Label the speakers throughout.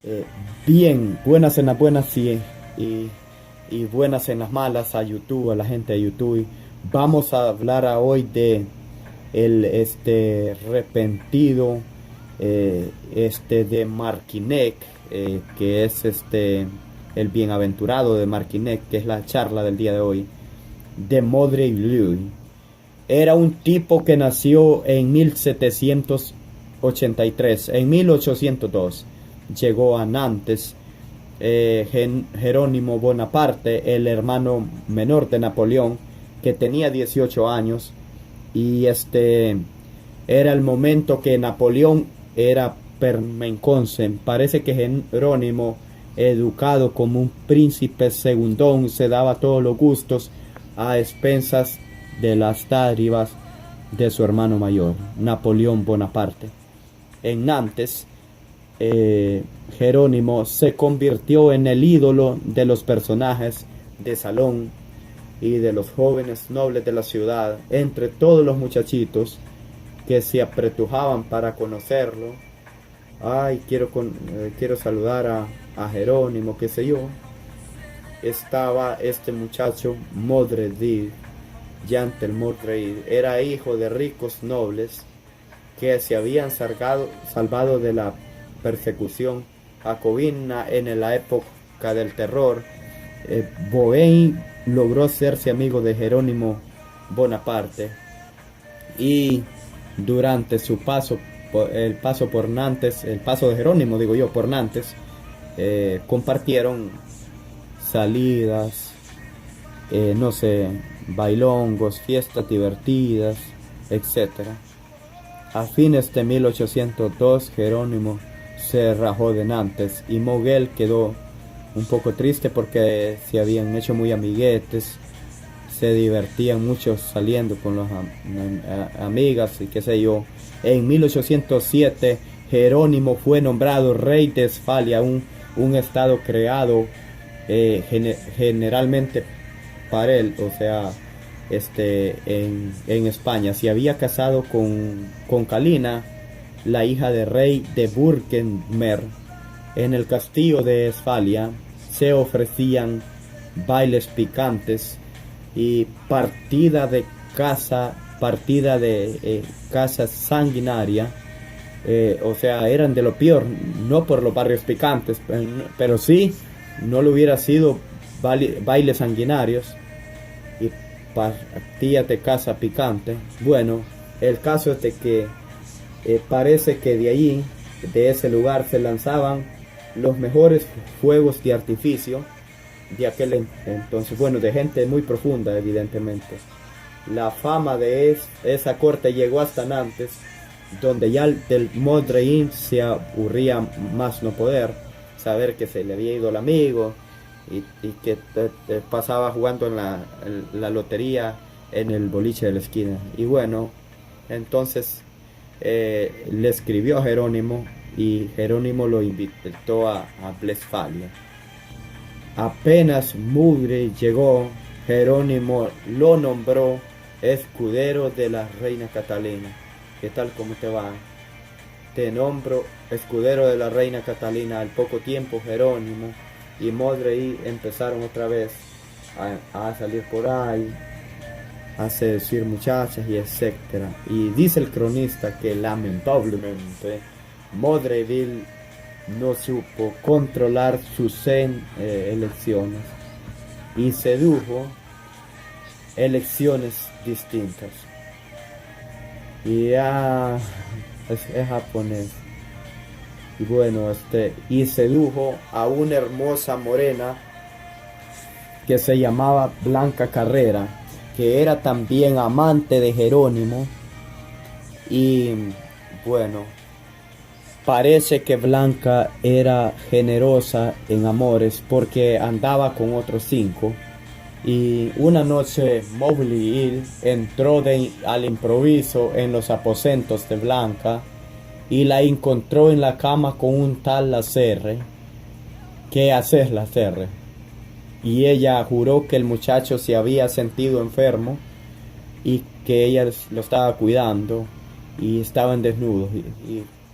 Speaker 1: Eh, Bien, buenas en las buenas y buenas en las malas a YouTube, a la gente de YouTube. Vamos a hablar hoy de el arrepentido de Marquinek, que es el bienaventurado de Marquinek, que es la charla del día de hoy, de Modrey Louis. Era un tipo que nació en 1783. En 1802 llegó a Nantes. Jerónimo Bonaparte, el hermano menor de Napoleón, que tenía 18 años, y era el momento que Napoleón era Permenconsen. Parece que Jerónimo, educado como un príncipe segundón, se daba todos los gustos a expensas de las dádivas de su hermano mayor, Napoleón Bonaparte. En Nantes, Jerónimo se convirtió en el ídolo de los personajes de salón y de los jóvenes nobles de la ciudad, entre todos los muchachitos que se apretujaban para conocerlo. Ay, quiero saludar a Jerónimo, qué sé yo. Estaba este muchacho Modredil, Yantel Modredil, era hijo de ricos nobles que se habían salvado de la persecución jacobina en la época del terror. Boheim logró hacerse amigo de Jerónimo Bonaparte y durante su el paso por Nantes, el paso de Jerónimo, digo yo, por Nantes, compartieron salidas, no sé, bailongos, fiestas divertidas, etcétera. A fines de 1802, Jerónimo se rajó de Nantes y Moguel quedó un poco triste porque se habían hecho muy amiguetes, se divertían mucho saliendo con las amigas y qué sé yo. En 1807, Jerónimo fue nombrado rey de Esfalia, un estado creado generalmente para él, o sea, en España. Se había casado con Calina, la hija del rey de Burgenmer. En el castillo de Esfalia se ofrecían bailes picantes y partida de casa sanguinaria. O sea, eran de lo peor, no por los barrios picantes, pero sí, no lo hubiera sido bailes sanguinarios y partida de casa picante. Bueno, el caso es de que parece que de allí, de ese lugar, se lanzaban los mejores fuegos de artificio de aquel entonces, bueno, de gente muy profunda, evidentemente. La fama de esa corte llegó hasta Nantes, donde ya del Modrein se aburría más no poder, saber que se le había ido el amigo y que pasaba jugando en la lotería en el boliche de la esquina. Y bueno, entonces le escribió a Jerónimo y Jerónimo lo invitó a Blesfalia. Apenas Mugre llegó, Jerónimo lo nombró escudero de la reina Catalina. ¿Qué tal? ¿Cómo te va? Te nombro escudero de la reina Catalina. Al poco tiempo Jerónimo y Modrey empezaron otra vez a salir por ahí, a seducir muchachas y etcétera. Y dice el cronista que lamentablemente Modreville no supo controlar sus elecciones y sedujo elecciones distintas. Y ya es japonés. Y bueno, y sedujo a una hermosa morena que se llamaba Blanca Carrera, que era también amante de Jerónimo. Y bueno, parece que Blanca era generosa en amores porque andaba con otros 5. Y una noche Mowgli Hill entró al improviso en los aposentos de Blanca y la encontró en la cama con un tal Lacerre. ¿Qué haces, Lacerre? Y ella juró que el muchacho se había sentido enfermo y que ella lo estaba cuidando y estaban desnudos.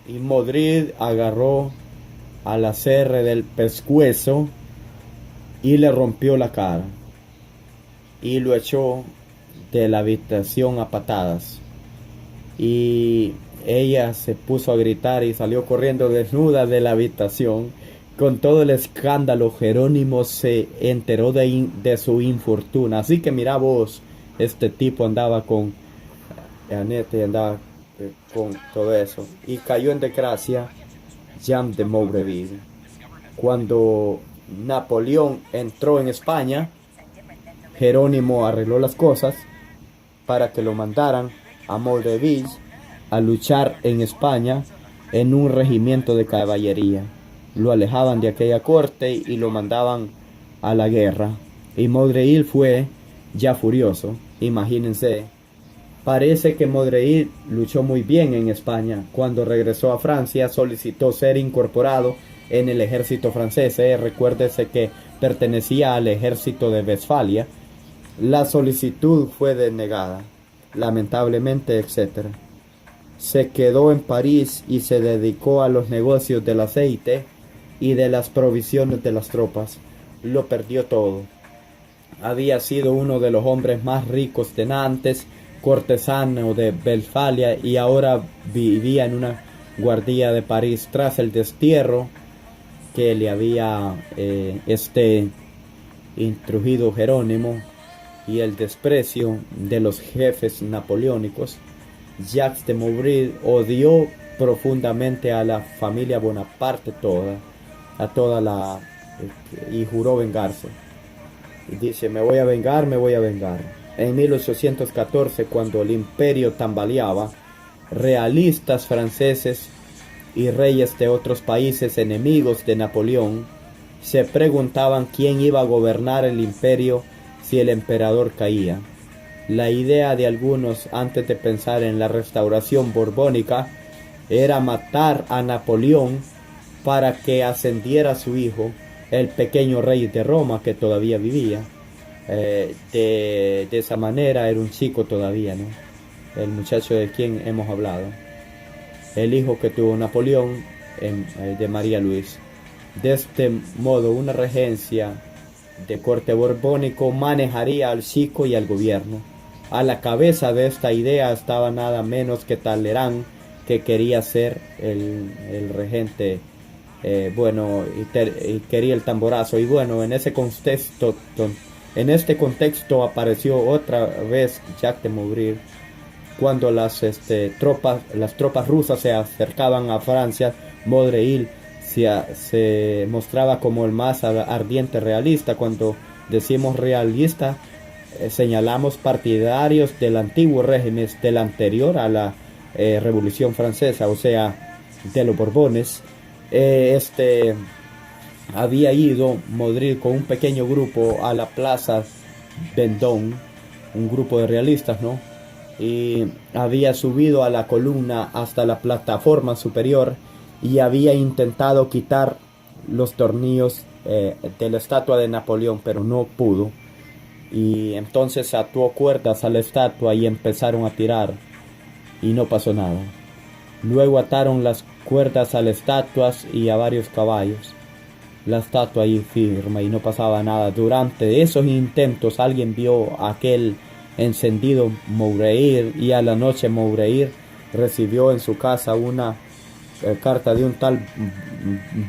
Speaker 1: Y Modrid agarró al hacerle del pescuezo y le rompió la cara y lo echó de la habitación a patadas. Y ella se puso a gritar y salió corriendo desnuda de la habitación. Con todo el escándalo, Jerónimo se enteró de su infortuna. Así que mira vos, este tipo andaba con Annette, andaba con todo eso. Y cayó en desgracia Jean de Maubreville. Cuando Napoleón entró en España, Jerónimo arregló las cosas para que lo mandaran a Maubreville a luchar en España en un regimiento de caballería. Lo alejaban de aquella corte y lo mandaban a la guerra. Y Maubreville fue ya furioso. Imagínense. Parece que Maubreville luchó muy bien en España. Cuando regresó a Francia solicitó ser incorporado en el ejército francés. Recuérdese que pertenecía al ejército de Westfalia. La solicitud fue denegada, lamentablemente, etc. Se quedó en París y se dedicó a los negocios del aceite y de las provisiones de las tropas. Lo perdió todo. Había sido uno de los hombres más ricos de Nantes, cortesano de Westfalia, y ahora vivía en una guardia de París tras el destierro que le había instruido Jerónimo y el desprecio de los jefes napoleónicos. Jacques de Maubreville odió profundamente a la familia Bonaparte y juró vengarse. Y dice, me voy a vengar, me voy a vengar. En 1814, cuando el imperio tambaleaba, realistas franceses y reyes de otros países enemigos de Napoleón se preguntaban quién iba a gobernar el imperio si el emperador caía. La idea de algunos, antes de pensar en la restauración borbónica, era matar a Napoleón para que ascendiera su hijo, el pequeño rey de Roma, que todavía vivía. De esa manera era un chico todavía, ¿no? El muchacho de quien hemos hablado. El hijo que tuvo Napoleón, de María Luisa. De este modo, una regencia de corte borbónico manejaría al chico y al gobierno. A la cabeza de esta idea estaba nada menos que Talleyrand, que quería ser el regente, y quería el tamborazo. Y bueno, en este contexto apareció otra vez Jacques de Maubreville. Cuando las tropas rusas se acercaban a Francia, Maubreville se mostraba como el más ardiente realista. Cuando decimos realista, señalamos partidarios del antiguo régimen, del anterior a la Revolución Francesa, o sea, de los Borbones. Había ido Maubreville con un pequeño grupo a la plaza Vendôme, un grupo de realistas, ¿no? Y había subido a la columna hasta la plataforma superior y había intentado quitar los tornillos de la estatua de Napoleón, pero no pudo. Y entonces ató cuerdas a la estatua y empezaron a tirar y no pasó nada. Luego ataron las cuerdas a las estatuas y a varios caballos. La estatua ahí firme y no pasaba nada. Durante esos intentos alguien vio aquel encendido Maubreville, y a la noche Maubreville recibió en su casa una carta de un tal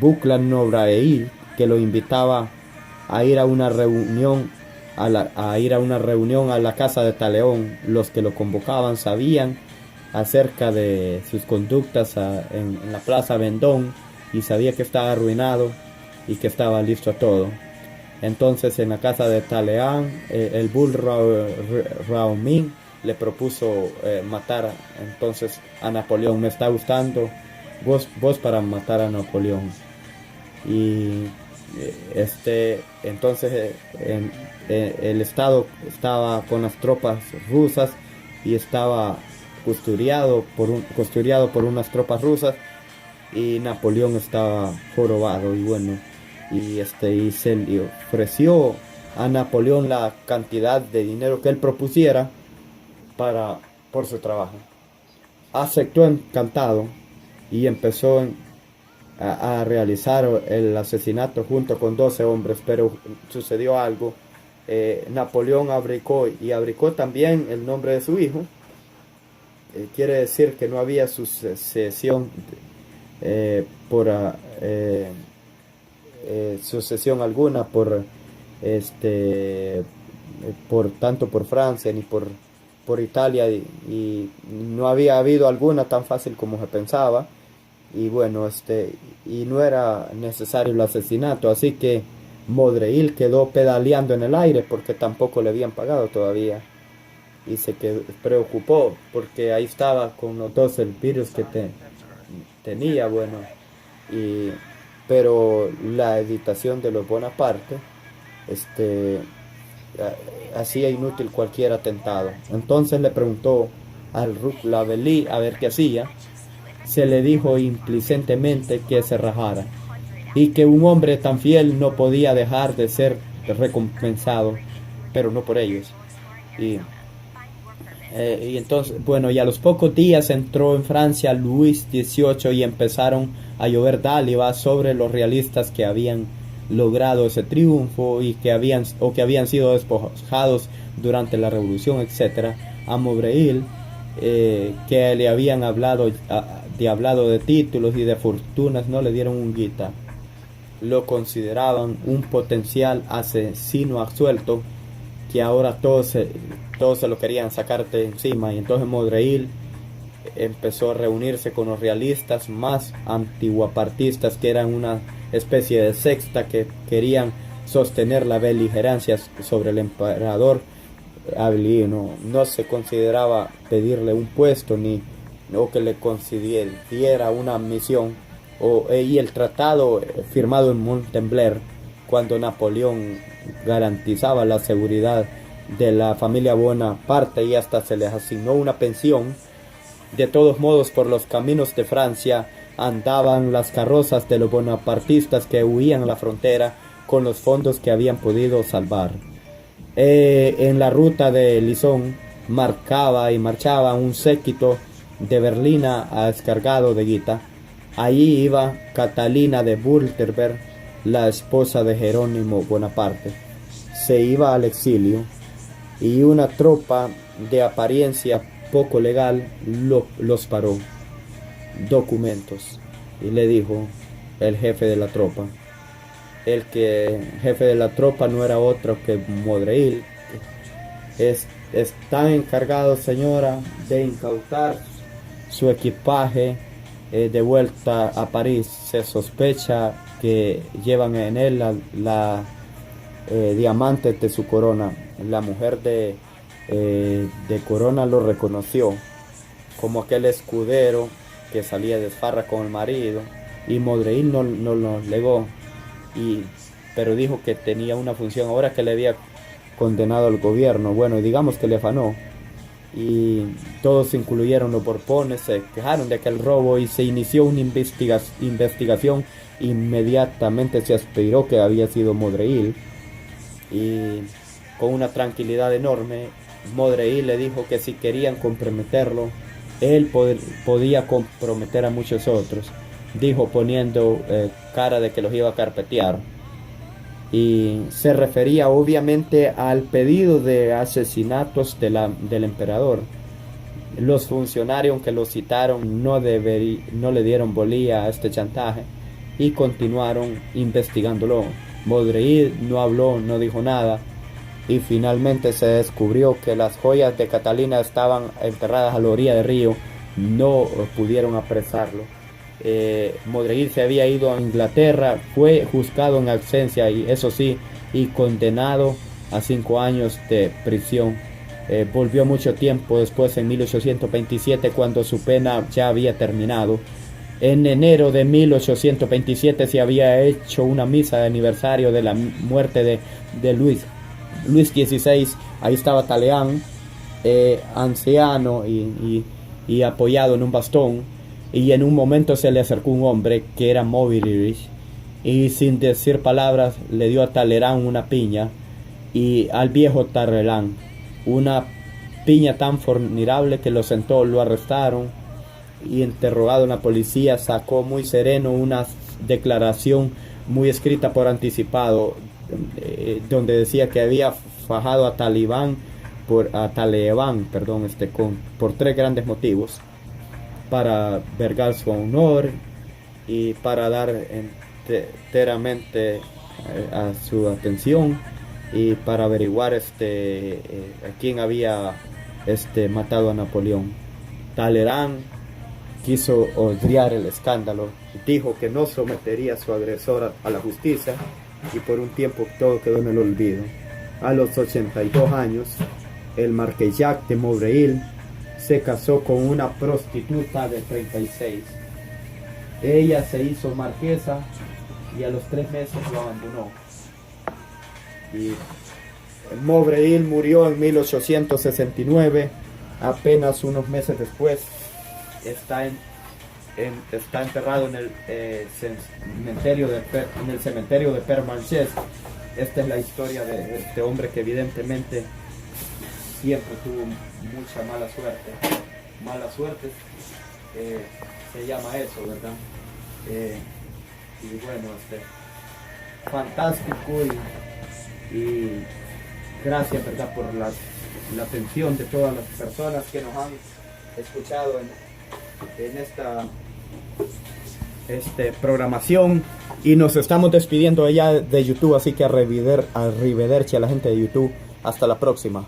Speaker 1: Bouclan Maubreville que lo invitaba a ir a una reunión a la casa de Talleyrand. Los que lo convocaban sabían acerca de sus conductas en la plaza Vendôme y sabía que estaba arruinado y que estaba listo a todo. Entonces en la casa de Talleyrand, el Bull Raomin le propuso matar entonces a Napoleón. Me está gustando vos para matar a Napoleón. Y entonces el estado estaba con las tropas rusas y estaba custodiado por unas tropas rusas, y Napoleón estaba jorobado. Y bueno, y se le ofreció a Napoleón la cantidad de dinero que él propusiera por su trabajo. Aceptó encantado y empezó a realizar el asesinato junto con 12 hombres, pero sucedió algo. Napoleón abricó y abricó también el nombre de su hijo. Quiere decir que no había sucesión por sucesión alguna este por tanto por Francia ni por Italia, y no había habido alguna tan fácil como se pensaba, y bueno, y no era necesario el asesinato, así que Modreil quedó pedaleando en el aire porque tampoco le habían pagado todavía, y se preocupó porque ahí estaba con los dos el virus que tenía, bueno, y pero la editación de los Bonaparte hacía inútil cualquier atentado. Entonces le preguntó al Roch Lavely a ver qué hacía. Se le dijo implícitamente que se rajara y que un hombre tan fiel no podía dejar de ser recompensado, pero no por ellos. Y entonces, bueno, y a los pocos días entró en Francia Luis XVIII y empezaron a llover dádivas sobre los realistas que habían logrado ese triunfo y que habían sido despojados durante la revolución, etcétera. A Modreil, que le habían hablado de títulos y de fortunas, no le dieron un guita. Lo consideraban un potencial asesino absuelto, que ahora todos se lo querían sacar de encima. Y entonces Modreil empezó a reunirse con los realistas más antiguapartistas, que eran una especie de secta que querían sostener la beligerancia sobre el emperador Abilino. No se consideraba pedirle un puesto ni o que le concediera una misión, y el tratado firmado en Fontainebleau, cuando Napoleón garantizaba la seguridad de la familia Bonaparte y hasta se les asignó una pensión. De todos modos, por los caminos de Francia andaban las carrozas de los bonapartistas que huían a la frontera con los fondos que habían podido salvar. En la ruta de Lison marchaba un séquito de Berlina a descargado de guita. Allí iba Catalina de Wurtemberg, la esposa de Jerónimo Bonaparte. Se iba al exilio y una tropa de apariencia poco legal los paró. Documentos. Y le dijo el jefe de la tropa. Jefe de la tropa no era otro que Modreil. Están encargados, señora, de incautar su equipaje de vuelta a París. Se sospecha que llevan en él la diamantes de su corona. La mujer de Corona lo reconoció como aquel escudero que salía de farra con el marido, y Modreil no lo negó, pero dijo que tenía una función ahora que le había condenado al gobierno. Bueno, digamos que le afanó, y todos, incluyeron los Borbones, se quejaron de aquel robo y se inició una investigación. Inmediatamente se aspiró que había sido Modreil, y con una tranquilidad enorme Modreil le dijo que si querían comprometerlo, él podía comprometer a muchos otros, dijo, poniendo cara de que los iba a carpetear. Y se refería obviamente al pedido de asesinatos del emperador. Los funcionarios que lo citaron no le dieron bolilla a este chantaje y continuaron investigándolo. Modreil no habló, no dijo nada, y finalmente se descubrió que las joyas de Catalina estaban enterradas a la orilla del río. No pudieron apresarlo. Modreil se había ido a Inglaterra, fue juzgado en ausencia, y eso sí, y condenado a 5 años de prisión. Volvió mucho tiempo después, en 1827, cuando su pena ya había terminado. En enero de 1827 se había hecho una misa de aniversario de la muerte de Luis XVI. Ahí estaba Talleyrand, anciano y apoyado en un bastón, y en un momento se le acercó un hombre que era Mobilich, y sin decir palabras le dio a Talleyrand una piña, y al viejo Talleyrand una piña tan formidable que lo sentó. Lo arrestaron y, interrogado en la policía, sacó muy sereno una declaración muy escrita por anticipado, donde decía que había fajado a Talibán por tres grandes motivos: para vergar su honor y para dar enteramente a su atención y para averiguar a quién había matado a Napoleón. Talleyrand quiso odiar el escándalo, dijo que no sometería a su agresor a la justicia y por un tiempo todo quedó en el olvido. A los 82 años, el marqués Jacques de Moreuil se casó con una prostituta de 36. Ella se hizo marquesa y a los 3 meses lo abandonó. Y Moreuil murió en 1869, apenas unos meses después. Está enterrado en el cementerio de Père Lachaise. Esta es la historia de este hombre que evidentemente siempre tuvo mucha mala suerte. Mala suerte se llama eso, ¿verdad? Y bueno, fantástico y gracias, ¿verdad?, por la atención de todas las personas que nos han escuchado en esta programación, y nos estamos despidiendo ya de YouTube, así que arrivederci a la gente de YouTube. Hasta la próxima.